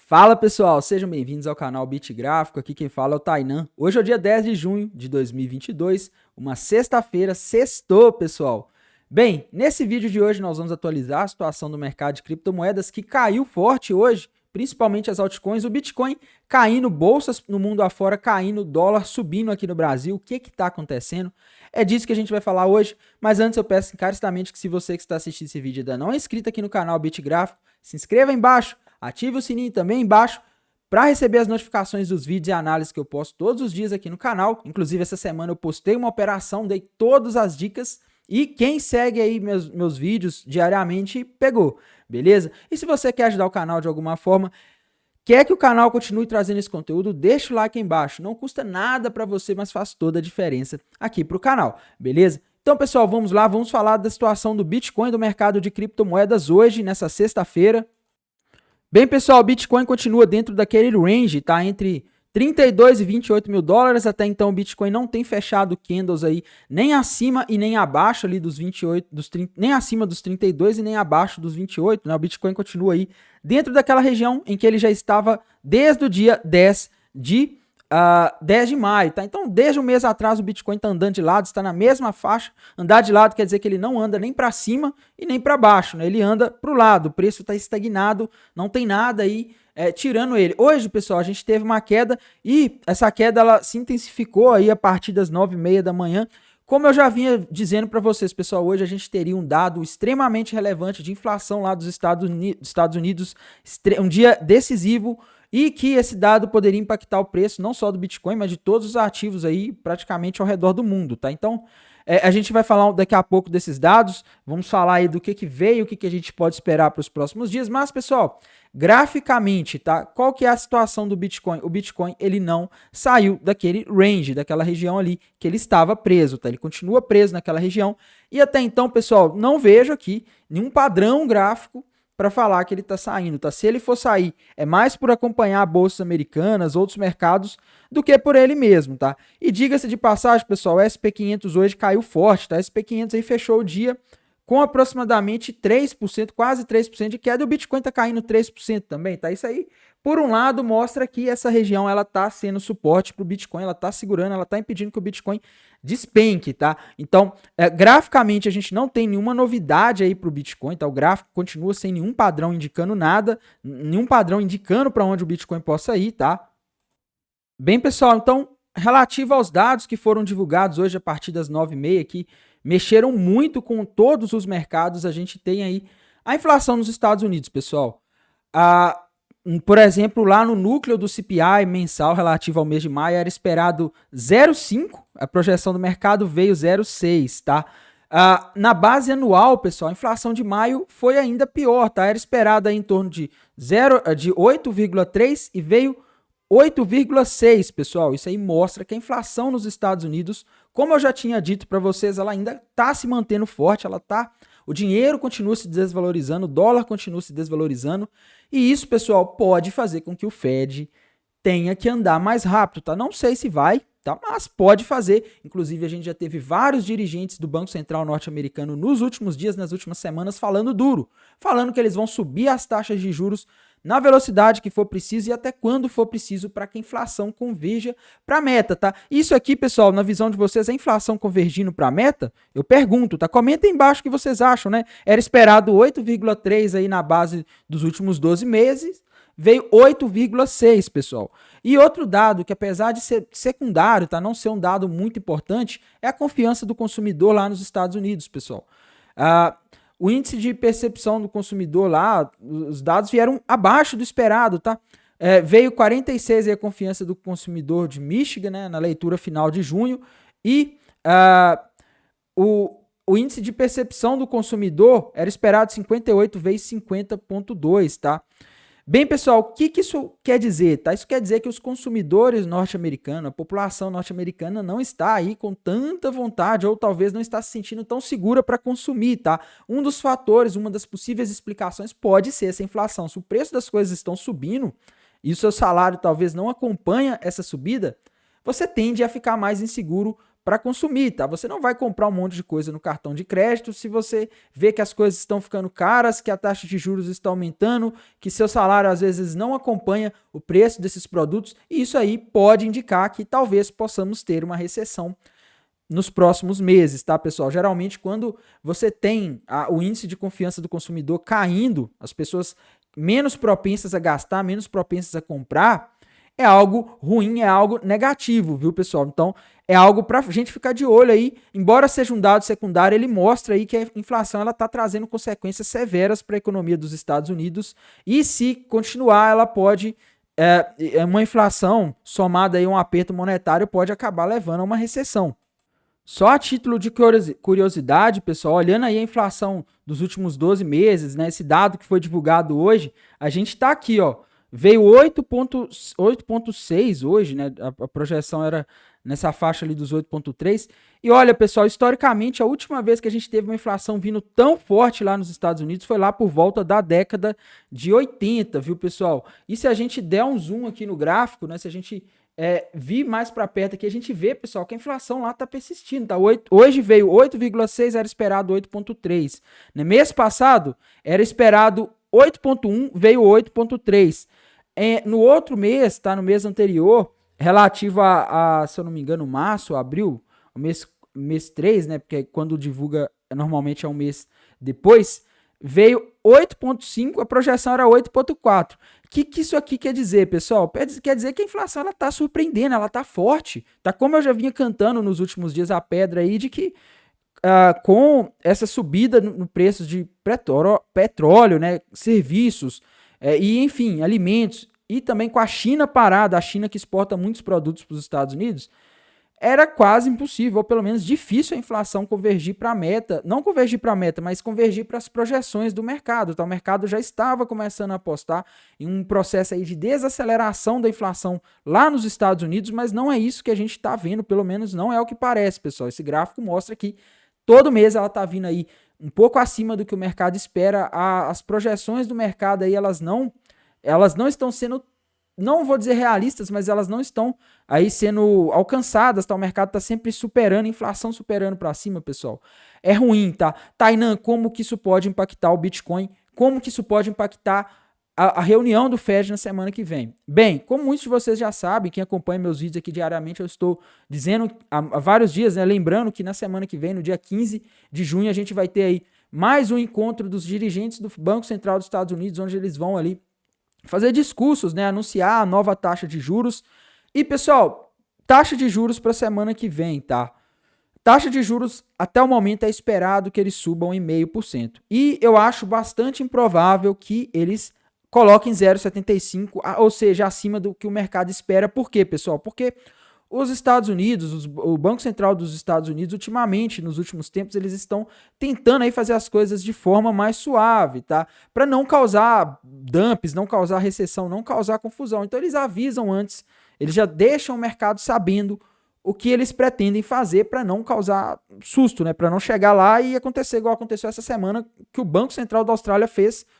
Fala pessoal, sejam bem-vindos ao canal Bit Gráfico, aqui quem fala é o Tainan. Hoje é o dia 10 de junho de 2022, uma sexta-feira, sextou pessoal. Bem, nesse vídeo de hoje nós vamos atualizar a situação do mercado de criptomoedas que caiu forte hoje, principalmente as altcoins, o Bitcoin caindo, bolsas no mundo afora caindo, dólar subindo aqui no Brasil, o que está acontecendo? É disso que a gente vai falar hoje, mas antes eu peço encarecidamente que se você que está assistindo esse vídeo ainda não é inscrito aqui no canal Bit Gráfico, se inscreva aí embaixo, ative o sininho também embaixo para receber as notificações dos vídeos e análises que eu posto todos os dias aqui no canal. Inclusive essa semana eu postei uma operação, dei todas as dicas e quem segue aí meus vídeos diariamente pegou, beleza? E se você quer ajudar o canal de alguma forma, quer que o canal continue trazendo esse conteúdo, deixa o like aí embaixo. Não custa nada para você, mas faz toda a diferença aqui para o canal, beleza? Então, pessoal, vamos lá, vamos falar da situação do Bitcoin, do mercado de criptomoedas hoje, nessa sexta-feira. Bem, pessoal, o Bitcoin continua dentro daquele range, tá? Entre 32 e 28 mil dólares. Até então, o Bitcoin não tem fechado candles aí nem acima e nem abaixo ali dos 28, nem acima dos 32 e nem abaixo dos 28, né? O Bitcoin continua aí dentro daquela região em que ele já estava desde o dia 10 de maio, tá? Então, desde um mês atrás, o Bitcoin está andando de lado, está na mesma faixa. Andar de lado quer dizer que ele não anda nem para cima e nem para baixo, né? Ele anda para o lado, o preço está estagnado, não tem nada aí tirando ele. Hoje, pessoal, a gente teve uma queda e essa queda ela se intensificou aí a partir das 9h30 da manhã. Como eu já vinha dizendo para vocês, pessoal, hoje a gente teria um dado extremamente relevante de inflação lá dos Estados Unidos, um dia decisivo, e que esse dado poderia impactar o preço não só do Bitcoin, mas de todos os ativos aí praticamente ao redor do mundo, tá? Então, a gente vai falar daqui a pouco desses dados, vamos falar aí do que veio, o que a gente pode esperar para os próximos dias, mas, pessoal, graficamente, tá? Qual que é a situação do Bitcoin? O Bitcoin, ele não saiu daquele range, daquela região ali que ele estava preso, tá? Ele continua preso naquela região e até então, pessoal, não vejo aqui nenhum padrão gráfico para falar que ele está saindo, tá? Se ele for sair, é mais por acompanhar bolsas americanas, outros mercados, do que por ele mesmo, tá? E diga-se de passagem, pessoal, o SP500 hoje caiu forte, tá? O SP500 aí fechou o dia com aproximadamente 3%, quase 3% de queda, e o Bitcoin está caindo 3% também, tá? Isso aí, por um lado, mostra que essa região ela está sendo suporte para o Bitcoin, ela está segurando, ela está impedindo que o Bitcoin despenque, tá? Então, graficamente, a gente não tem nenhuma novidade aí para o Bitcoin, tá? O gráfico continua sem nenhum padrão indicando nada, nenhum padrão indicando para onde o Bitcoin possa ir, tá? Bem, pessoal, então, relativo aos dados que foram divulgados hoje a partir das 9h30 aqui, mexeram muito com todos os mercados. A gente tem aí a inflação nos Estados Unidos, pessoal. Por exemplo, lá no núcleo do CPI mensal relativo ao mês de maio era esperado 0,5, a projeção do mercado veio 0,6, tá? Na base anual, pessoal, a inflação de maio foi ainda pior, tá? Era esperada em torno de 8,3 e veio 8,6, pessoal. Isso aí mostra que a inflação nos Estados Unidos, como eu já tinha dito para vocês, ela ainda está se mantendo forte, o dinheiro continua se desvalorizando, o dólar continua se desvalorizando, e isso, pessoal, pode fazer com que o Fed tenha que andar mais rápido, tá? Não sei se vai, tá? Mas pode fazer. Inclusive, a gente já teve vários dirigentes do Banco Central norte-americano nos últimos dias, nas últimas semanas, falando duro, falando que eles vão subir as taxas de juros na velocidade que for preciso e até quando for preciso para que a inflação converja para a meta, tá? Isso aqui, pessoal, na visão de vocês, a inflação convergindo para a meta? Eu pergunto, tá? Comenta aí embaixo o que vocês acham, né? Era esperado 8,3 aí na base dos últimos 12 meses, veio 8,6, pessoal. E outro dado que, apesar de ser secundário, tá? Não ser um dado muito importante, é a confiança do consumidor lá nos Estados Unidos, pessoal. O índice de percepção do consumidor lá, os dados vieram abaixo do esperado, tá? Veio 46 aí a confiança do consumidor de Michigan, né, na leitura final de junho, e o índice de percepção do consumidor era esperado 58, veio 50,2, tá? Bem, pessoal, o que isso quer dizer? Tá? Isso quer dizer que os consumidores norte-americanos, a população norte-americana não está aí com tanta vontade ou talvez não está se sentindo tão segura para consumir, tá? Um dos fatores, uma das possíveis explicações pode ser essa inflação. Se o preço das coisas estão subindo e o seu salário talvez não acompanha essa subida, você tende a ficar mais inseguro para consumir, tá? Você não vai comprar um monte de coisa no cartão de crédito se você vê que as coisas estão ficando caras, que a taxa de juros está aumentando, que seu salário às vezes não acompanha o preço desses produtos, e isso aí pode indicar que talvez possamos ter uma recessão nos próximos meses, tá, pessoal? Geralmente, quando você tem o índice de confiança do consumidor caindo, as pessoas menos propensas a gastar, menos propensas a comprar, é algo ruim, é algo negativo, viu, pessoal? Então, é algo para a gente ficar de olho aí. Embora seja um dado secundário, ele mostra aí que a inflação ela está trazendo consequências severas para a economia dos Estados Unidos e se continuar, ela pode uma inflação somada aí a um aperto monetário pode acabar levando a uma recessão. Só a título de curiosidade, pessoal, olhando aí a inflação dos últimos 12 meses, né, esse dado que foi divulgado hoje, a gente está aqui, ó, veio 8,6 hoje, né, a projeção era nessa faixa ali dos 8,3, e olha, pessoal, historicamente, a última vez que a gente teve uma inflação vindo tão forte lá nos Estados Unidos foi lá por volta da década de 80, viu, pessoal? E se a gente der um zoom aqui no gráfico, né, se a gente vir mais para perto aqui, a gente vê, pessoal, que a inflação lá está persistindo. Tá? Hoje veio 8,6, era esperado 8,3. No mês passado, era esperado 8,1, veio 8,3. No outro mês, tá? No mês anterior, relativo se eu não me engano, março, abril, o mês 3, né? Porque quando divulga, normalmente é um mês depois, veio 8,5, a projeção era 8,4. O que isso aqui quer dizer, pessoal? Quer dizer que a inflação está surpreendendo, ela está forte. Tá como eu já vinha cantando nos últimos dias a pedra aí, de que com essa subida no preço de petróleo, né, serviços e, enfim, alimentos, e também com a China parada, a China que exporta muitos produtos para os Estados Unidos, era quase impossível, ou pelo menos difícil a inflação convergir para a meta, não convergir para a meta, mas convergir para as projeções do mercado. Então, o mercado já estava começando a apostar em um processo aí de desaceleração da inflação lá nos Estados Unidos, mas não é isso que a gente está vendo, pelo menos não é o que parece, pessoal. Esse gráfico mostra que todo mês ela está vindo aí um pouco acima do que o mercado espera. As projeções do mercado aí, elas não estão sendo, não vou dizer realistas, mas elas não estão aí sendo alcançadas, tá? O mercado está sempre superando, inflação superando para cima, pessoal. É ruim, tá? Tainan, como que isso pode impactar o Bitcoin? Como que isso pode impactar a reunião do Fed na semana que vem? Bem, como muitos de vocês já sabem, quem acompanha meus vídeos aqui diariamente, eu estou dizendo há vários dias, né? Lembrando que na semana que vem, no dia 15 de junho, a gente vai ter aí mais um encontro dos dirigentes do Banco Central dos Estados Unidos, onde eles vão ali fazer discursos, né, anunciar a nova taxa de juros. E, pessoal, taxa de juros para a semana que vem, tá? Taxa de juros, até o momento, é esperado que eles subam 0,5%. E eu acho bastante improvável que eles coloquem 0,75%, ou seja, acima do que o mercado espera. Por quê, pessoal? Porque os Estados Unidos, o Banco Central dos Estados Unidos, ultimamente, nos últimos tempos, eles estão tentando aí fazer as coisas de forma mais suave, tá? Para não causar dumps, não causar recessão, não causar confusão. Então eles avisam antes, eles já deixam o mercado sabendo o que eles pretendem fazer para não causar susto, né? Para não chegar lá e acontecer igual aconteceu essa semana, que o Banco Central da Austrália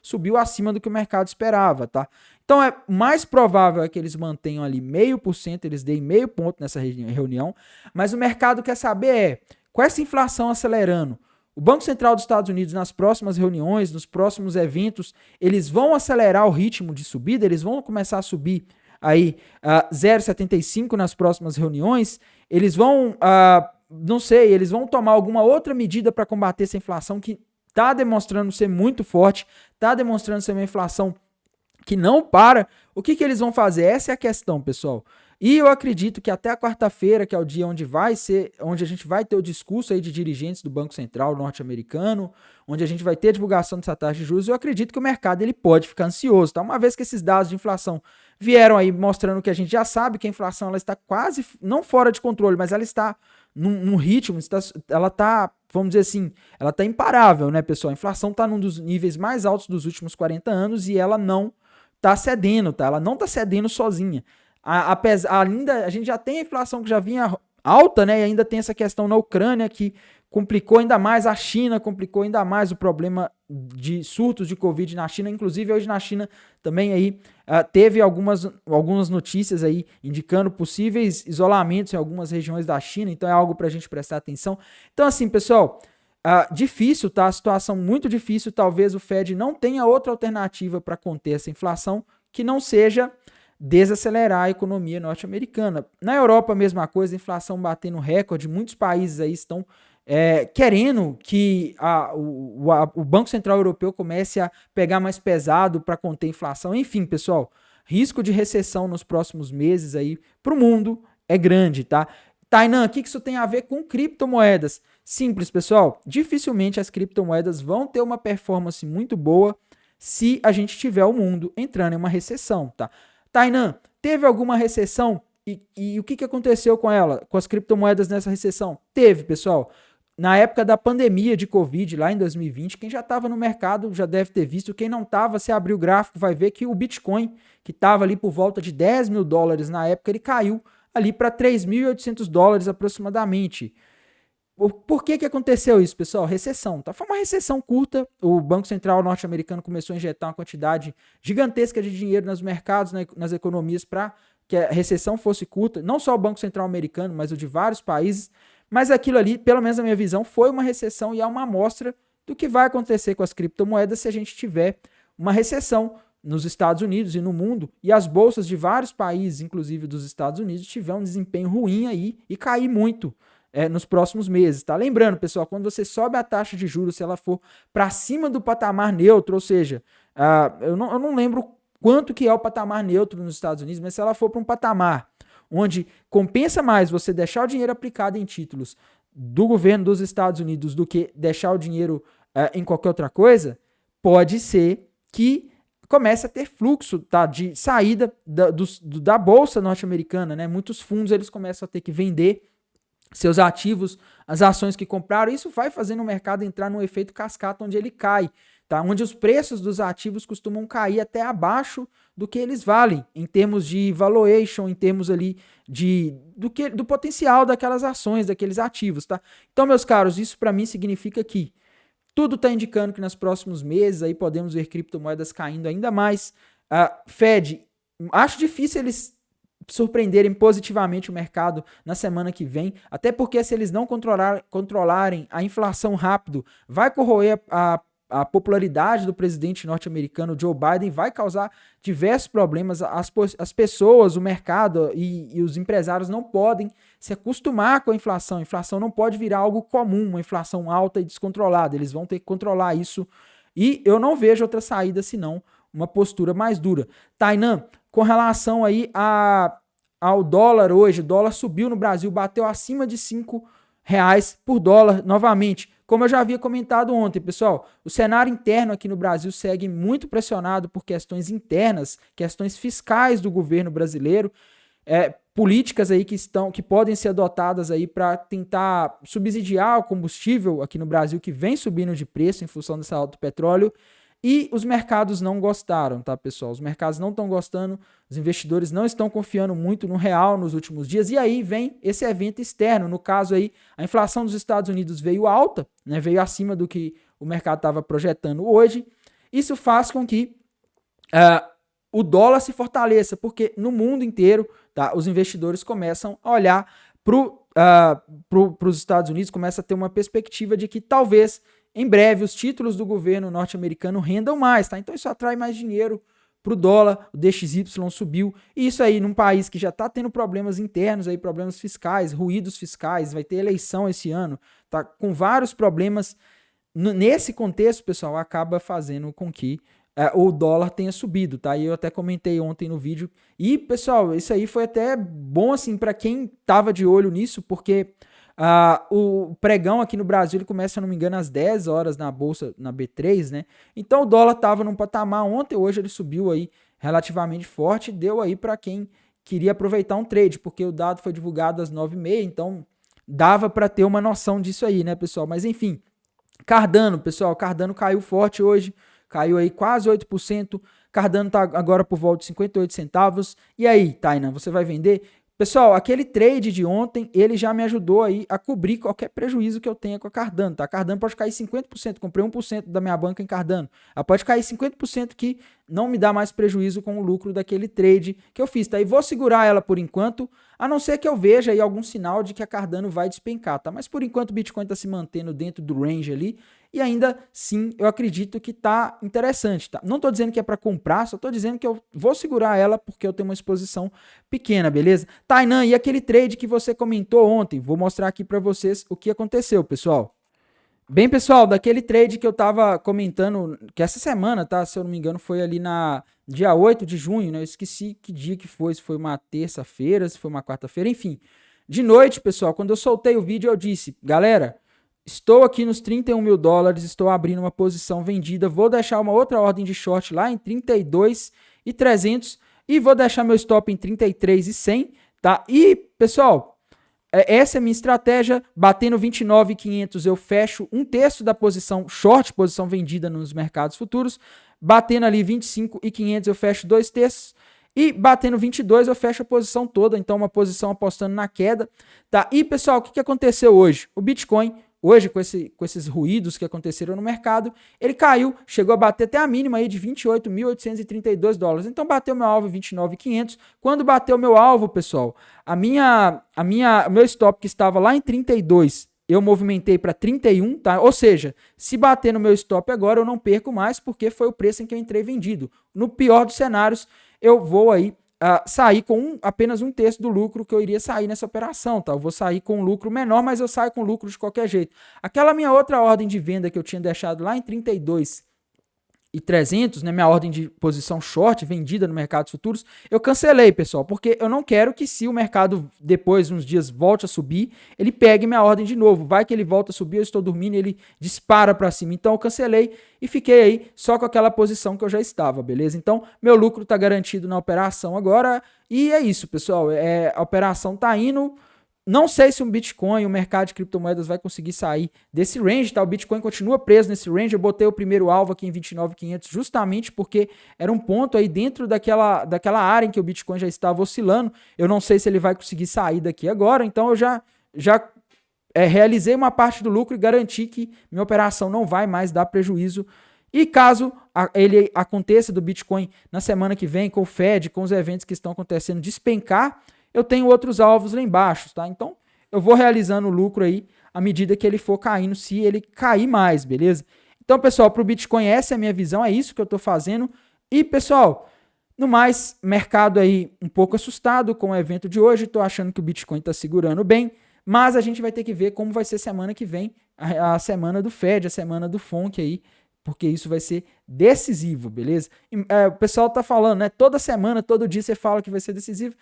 subiu acima do que o mercado esperava, tá? Então, é mais provável que eles mantenham ali 0,5%, eles deem 0,5 ponto nessa reunião, mas o mercado quer saber com essa inflação acelerando, o Banco Central dos Estados Unidos, nas próximas reuniões, nos próximos eventos, eles vão acelerar o ritmo de subida, eles vão começar a subir aí 0,75 nas próximas reuniões, eles vão, não sei, eles vão tomar alguma outra medida para combater essa inflação que está demonstrando ser muito forte, está demonstrando ser uma inflação que não para. O que eles vão fazer? Essa é a questão, pessoal. E eu acredito que até a quarta-feira, que é o dia onde a gente vai ter o discurso aí de dirigentes do Banco Central norte-americano, onde a gente vai ter a divulgação dessa taxa de juros, eu acredito que o mercado ele pode ficar ansioso, tá? Uma vez que esses dados de inflação vieram aí mostrando que a gente já sabe que a inflação ela está quase, não fora de controle, mas ela está num ritmo, ela está, vamos dizer assim, ela está imparável, né, pessoal? A inflação está num dos níveis mais altos dos últimos 40 anos e ela não está cedendo, tá? Ela não está cedendo sozinha. A gente já tem a inflação que já vinha alta, né? E ainda tem essa questão na Ucrânia que complicou ainda mais a China, complicou ainda mais o problema de surtos de Covid na China. Inclusive, hoje na China também aí teve algumas notícias aí indicando possíveis isolamentos em algumas regiões da China, então é algo para a gente prestar atenção. Então, assim, pessoal, difícil, tá? Situação muito difícil. Talvez o Fed não tenha outra alternativa para conter essa inflação que não seja desacelerar a economia norte-americana. Na Europa, a mesma coisa, a inflação batendo recorde. Muitos países aí estão querendo que o Banco Central Europeu comece a pegar mais pesado para conter a inflação. Enfim, pessoal, risco de recessão nos próximos meses aí para o mundo é grande, tá? Tainan, o que isso tem a ver com criptomoedas? Simples, pessoal. Dificilmente as criptomoedas vão ter uma performance muito boa se a gente tiver o mundo entrando em uma recessão, tá? Tainan, teve alguma recessão e o que aconteceu com ela, com as criptomoedas nessa recessão? Teve, pessoal. Na época da pandemia de Covid, lá em 2020, quem já estava no mercado já deve ter visto. Quem não estava, se abrir o gráfico, vai ver que o Bitcoin, que estava ali por volta de $10 mil na época, ele caiu ali para $3.800 aproximadamente. Por que aconteceu isso, pessoal? Recessão, tá? Foi uma recessão curta, o Banco Central norte-americano começou a injetar uma quantidade gigantesca de dinheiro nos mercados, nas economias, para que a recessão fosse curta, não só o Banco Central americano, mas o de vários países, mas aquilo ali, pelo menos na minha visão, foi uma recessão e é uma amostra do que vai acontecer com as criptomoedas se a gente tiver uma recessão nos Estados Unidos e no mundo, e as bolsas de vários países, inclusive dos Estados Unidos, tiver um desempenho ruim aí e cair muito nos próximos meses, tá? Lembrando, pessoal, quando você sobe a taxa de juros, se ela for para cima do patamar neutro, ou seja, eu não lembro quanto que é o patamar neutro nos Estados Unidos, mas se ela for para um patamar onde compensa mais você deixar o dinheiro aplicado em títulos do governo dos Estados Unidos do que deixar o dinheiro em qualquer outra coisa, pode ser que comece a ter fluxo, tá, de saída da bolsa norte-americana, né? Muitos fundos eles começam a ter que vender seus ativos, as ações que compraram. Isso vai fazendo o mercado entrar num efeito cascata onde ele cai, tá? Onde os preços dos ativos costumam cair até abaixo do que eles valem, em termos de valuation, em termos ali do potencial daquelas ações, daqueles ativos, tá? Então, meus caros, isso para mim significa que tudo está indicando que nos próximos meses aí podemos ver criptomoedas caindo ainda mais. Fed, acho difícil eles surpreenderem positivamente o mercado na semana que vem, até porque se eles não controlarem a inflação rápido, vai corroer a popularidade do presidente norte-americano Joe Biden, vai causar diversos problemas. As pessoas, o mercado e os empresários não podem se acostumar com a inflação. A inflação não pode virar algo comum, uma inflação alta e descontrolada. Eles vão ter que controlar isso e eu não vejo outra saída senão uma postura mais dura. Tainan, com relação aí ao dólar hoje, o dólar subiu no Brasil, bateu acima de R$5 por dólar novamente. Como eu já havia comentado ontem, pessoal, o cenário interno aqui no Brasil segue muito pressionado por questões internas, questões fiscais do governo brasileiro, políticas aí que podem ser adotadas aí para tentar subsidiar o combustível aqui no Brasil, que vem subindo de preço em função dessa alta do petróleo. E os mercados não gostaram, tá, pessoal? Os mercados não estão gostando, os investidores não estão confiando muito no real nos últimos dias. E aí vem esse evento externo. No caso aí, a inflação dos Estados Unidos veio alta, né? Veio acima do que o mercado estava projetando hoje. Isso faz com que o dólar se fortaleça, porque no mundo inteiro, tá, os investidores começam a olhar para os Estados Unidos, começa a ter uma perspectiva de que talvez em breve os títulos do governo norte-americano rendam mais, tá? Então isso atrai mais dinheiro para o dólar, o DXY subiu, e isso aí num país que já está tendo problemas internos, aí, problemas fiscais, ruídos fiscais, vai ter eleição esse ano, tá com vários problemas. Nesse contexto, pessoal, acaba fazendo com que o dólar tenha subido, tá? E eu até comentei ontem no vídeo. E, pessoal, isso aí foi até bom, assim, para quem tava de olho nisso, porque o pregão aqui no Brasil, ele começa, se eu não me engano, às 10 horas na bolsa, na B3, né? Então o dólar tava num patamar ontem, hoje ele subiu aí relativamente forte, deu aí para quem queria aproveitar um trade, porque o dado foi divulgado às 9h30, então dava para ter uma noção disso aí, né, pessoal? Mas enfim, Cardano, pessoal, Cardano caiu forte hoje, caiu aí quase 8%, Cardano tá agora por volta de 58 centavos. E aí, Tainan, você vai vender? Pessoal, aquele trade de ontem, ele já me ajudou aí a cobrir qualquer prejuízo que eu tenha com a Cardano, tá? A Cardano pode cair 50%, comprei 1% da minha banca em Cardano. Ela pode cair 50% que não me dá mais prejuízo com o lucro daquele trade que eu fiz, tá? E vou segurar ela por enquanto, a não ser que eu veja aí algum sinal de que a Cardano vai despencar, tá? Mas por enquanto o Bitcoin tá se mantendo dentro do range ali, e ainda sim, eu acredito que tá interessante, tá? Não tô dizendo que é para comprar, só tô dizendo que eu vou segurar ela porque eu tenho uma exposição pequena, beleza? Tainan, e aquele trade que você comentou ontem? Vou mostrar aqui para vocês o que aconteceu, pessoal. Bem, pessoal, daquele trade que eu tava comentando, que essa semana, tá? Se eu não me engano, foi ali na dia 8 de junho, né? Eu esqueci que dia que foi, se foi uma terça-feira, se foi uma quarta-feira, enfim. De noite, pessoal, quando eu soltei o vídeo, eu disse, galera, estou aqui nos 31 mil dólares, estou abrindo uma posição vendida, vou deixar uma outra ordem de short lá em 32.300 e vou deixar meu stop em 33.100, tá? E, pessoal, essa é a minha estratégia, batendo 29.500 eu fecho um terço da posição short, posição vendida nos mercados futuros, batendo ali 25.500 eu fecho dois terços, e batendo 22 eu fecho a posição toda, então uma posição apostando na queda, tá? E pessoal, o que aconteceu hoje? O Bitcoin, hoje com esses ruídos que aconteceram no mercado, ele caiu, chegou a bater até a mínima aí de 28.832 dólares, então bateu meu alvo 29.500, quando bateu meu alvo, pessoal, meu stop que estava lá em 32, eu movimentei para 31, tá? Ou seja, se bater no meu stop agora, eu não perco mais, porque foi o preço em que eu entrei vendido. No pior dos cenários, eu vou aí sair com apenas um terço do lucro que eu iria sair nessa operação, tá? Eu vou sair com um lucro menor, mas eu saio com lucro de qualquer jeito. Aquela minha outra ordem de venda que eu tinha deixado lá em 32.300, né, minha ordem de posição short vendida no mercado futuros, eu cancelei, pessoal, porque eu não quero que, se o mercado depois uns dias volte a subir, ele pegue minha ordem de novo. Vai que ele volta a subir, eu estou dormindo e ele dispara para cima. Então eu cancelei e fiquei aí só com aquela posição que eu já estava, beleza? Então meu lucro está garantido na operação agora e é isso, pessoal. A operação está indo. Não sei se o Bitcoin, o mercado de criptomoedas vai conseguir sair desse range, tá? O Bitcoin continua preso nesse range. Eu botei o primeiro alvo aqui em 29.500 justamente porque era um ponto aí dentro daquela área em que o Bitcoin já estava oscilando. Eu não sei se ele vai conseguir sair daqui agora, então eu já realizei uma parte do lucro e garanti que minha operação não vai mais dar prejuízo. E caso ele aconteça do Bitcoin na semana que vem, com o Fed, com os eventos que estão acontecendo, despencar, eu tenho outros alvos lá embaixo, tá? Então, eu vou realizando o lucro aí à medida que ele for caindo, se ele cair mais, beleza? Então, pessoal, para o Bitcoin, essa é a minha visão, é isso que eu estou fazendo. E, pessoal, no mais, mercado aí um pouco assustado com o evento de hoje, estou achando que o Bitcoin está segurando bem, mas a gente vai ter que ver como vai ser semana que vem, a semana do Fed, a semana do FONC aí, porque isso vai ser decisivo, beleza? O pessoal tá falando, né? Toda semana, todo dia você fala que vai ser decisivo.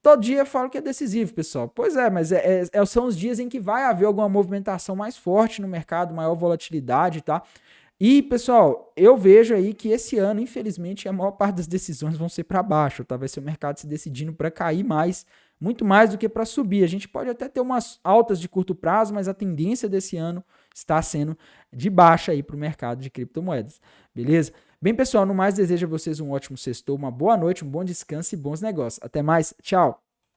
Todo dia eu falo que é decisivo, pessoal. Pois é, mas são os dias em que vai haver alguma movimentação mais forte no mercado, maior volatilidade, tá? E, pessoal, eu vejo aí que esse ano, infelizmente, a maior parte das decisões vão ser para baixo, tá? Vai ser o mercado se decidindo para cair mais, muito mais do que para subir. A gente pode até ter umas altas de curto prazo, mas a tendência desse ano está sendo de baixa aí para o mercado de criptomoedas, beleza? Bem, pessoal, no mais, desejo a vocês um ótimo sextou, uma boa noite, um bom descanso e bons negócios. Até mais, tchau!